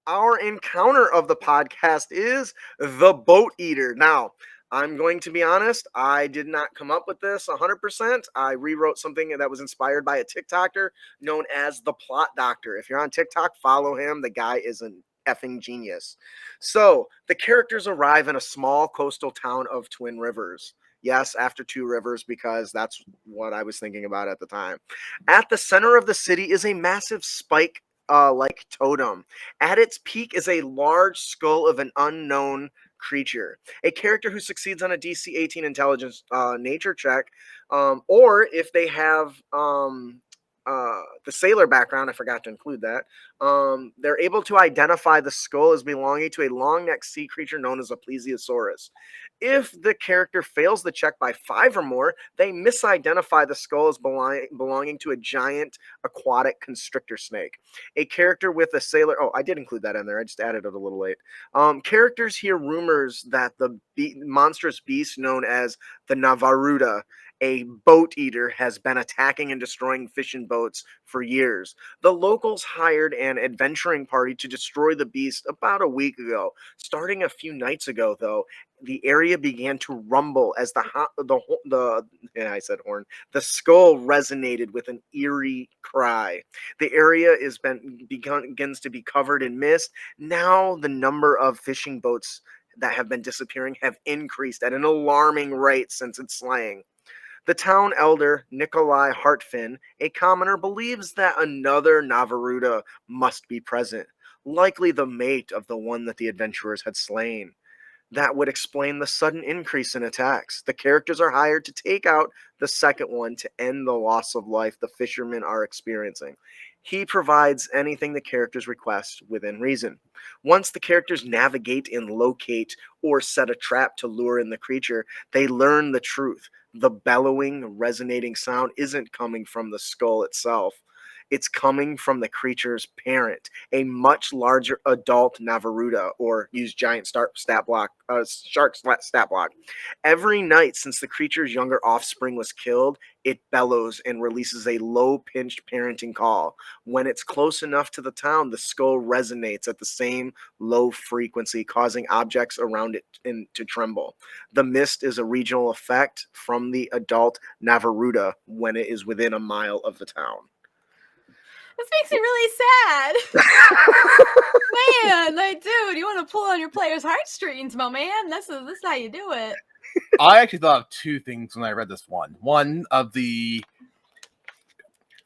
our encounter of the podcast is the Boat Eater. Now, I'm going to be honest, I did not come up with this 100%. I rewrote something that was inspired by a TikToker known as the Plot Doctor. If you're on TikTok, follow him. The guy is an effing genius. So, the characters arrive in a small coastal town of Twin Rivers. Yes, after two rivers, because that's what I was thinking about at the time. At the center of the city is a massive spike like totem. At its peak is a large skull of an unknown creature. A character who succeeds on a DC 18 intelligence nature check, or if they have the sailor background, I forgot to include that. They're able to identify the skull as belonging to a long-necked sea creature known as a plesiosaurus. If the character fails the check by 5 or more, they misidentify the skull as belonging to a giant aquatic constrictor snake. A character with a sailor. Oh, I did include that in there. I just added it a little late. Characters hear rumors that the monstrous beast known as the Navaruda, a boat eater, has been attacking and destroying fishing boats for years. The locals hired an adventuring party to destroy the beast about a week ago. Starting a few nights ago, though, the area began to rumble as I said horn. The skull resonated with an eerie cry. The area begins to be covered in mist. Now the number of fishing boats that have been disappearing have increased at an alarming rate since its slaying. The town elder, Nikolai Hartfin, a commoner, believes that another Navaruda must be present, likely the mate of the one that the adventurers had slain. That would explain the sudden increase in attacks. The characters are hired to take out the second one to end the loss of life the fishermen are experiencing. He provides anything the characters request within reason. Once the characters navigate and locate or set a trap to lure in the creature, they learn the truth. The bellowing, resonating sound isn't coming from the skull itself. It's coming from the creature's parent, a much larger adult Navaruda, or use giant shark stat block. Every night since the creature's younger offspring was killed, it bellows and releases a low-pitched parenting call. When it's close enough to the town, the skull resonates at the same low frequency, causing objects around it to tremble. The mist is a regional effect from the adult Navaruda when it is within a mile of the town. This makes me really sad. Man, like, dude, you want to pull on your player's heartstrings, my man. This is how you do it. I actually thought of two things when I read this one. One of the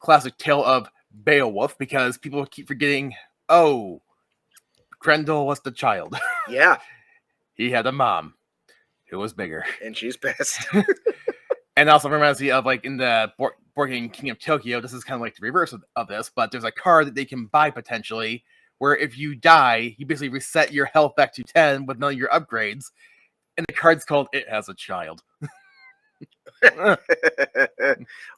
classic tale of Beowulf, because people keep forgetting, oh, Grendel was the child. Yeah. He had a mom who was bigger. And she's pissed. And also reminds me of, like, in the board game King of Tokyo, this is kind of like the reverse of this, but there's a card that they can buy potentially, where if you die, you basically reset your health back to 10 with none of your upgrades, and the card's called It Has a Child.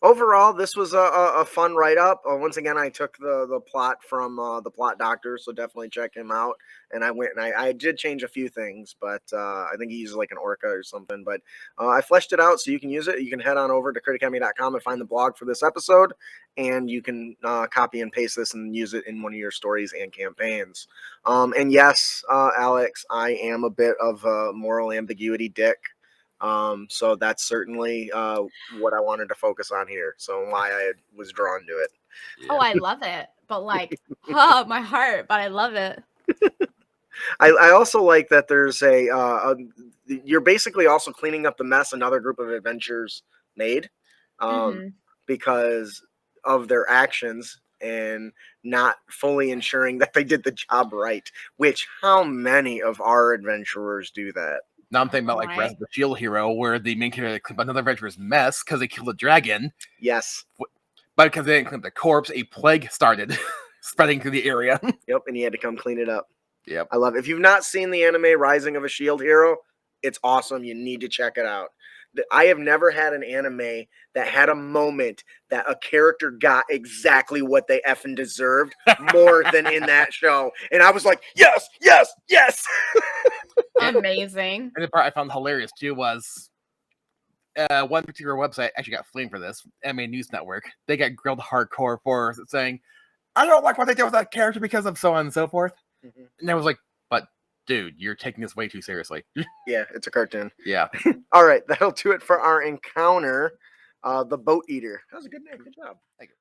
Overall, this was a fun write-up. Once again, I took the plot from the Plot Doctor, so definitely check him out. And I went and I did change a few things, but I think he uses like an orca or something. But I fleshed it out so you can use it. You can head on over to critacademy.com and find the blog for this episode, and you can copy and paste this and use it in one of your stories and campaigns. And yes, Alex, I am a bit of a moral ambiguity dick. So that's certainly what I wanted to focus on here. So why I was drawn to it. Yeah. Oh, I love it. But like, oh, my heart, but I love it. I also like that there's you're basically also cleaning up the mess another group of adventurers made because of their actions and not fully ensuring that they did the job right, which how many of our adventurers do that? Now I'm thinking about like Raz the Shield Hero, where the main character cleaned up another adventurer's mess because they killed a dragon. Yes. But because they didn't clean up the corpse, a plague started spreading through the area. Yep, and he had to come clean it up. Yep. I love it. If you've not seen the anime Rising of a Shield Hero, it's awesome. You need to check it out. I have never had an anime that had a moment that a character got exactly what they effing deserved more than in that show. And I was like, yes, yes, yes. Amazing. And the part I found hilarious too was one particular website actually got flamed for this, Anime News Network. They got grilled hardcore for saying, I don't like what they did with that character because of so on and so forth. Mhm. And I was like, but dude, you're taking this way too seriously. Yeah, it's a cartoon. Yeah. All right, that'll do it for our encounter. The Boat Eater. That was a good name. Good job. Thank you.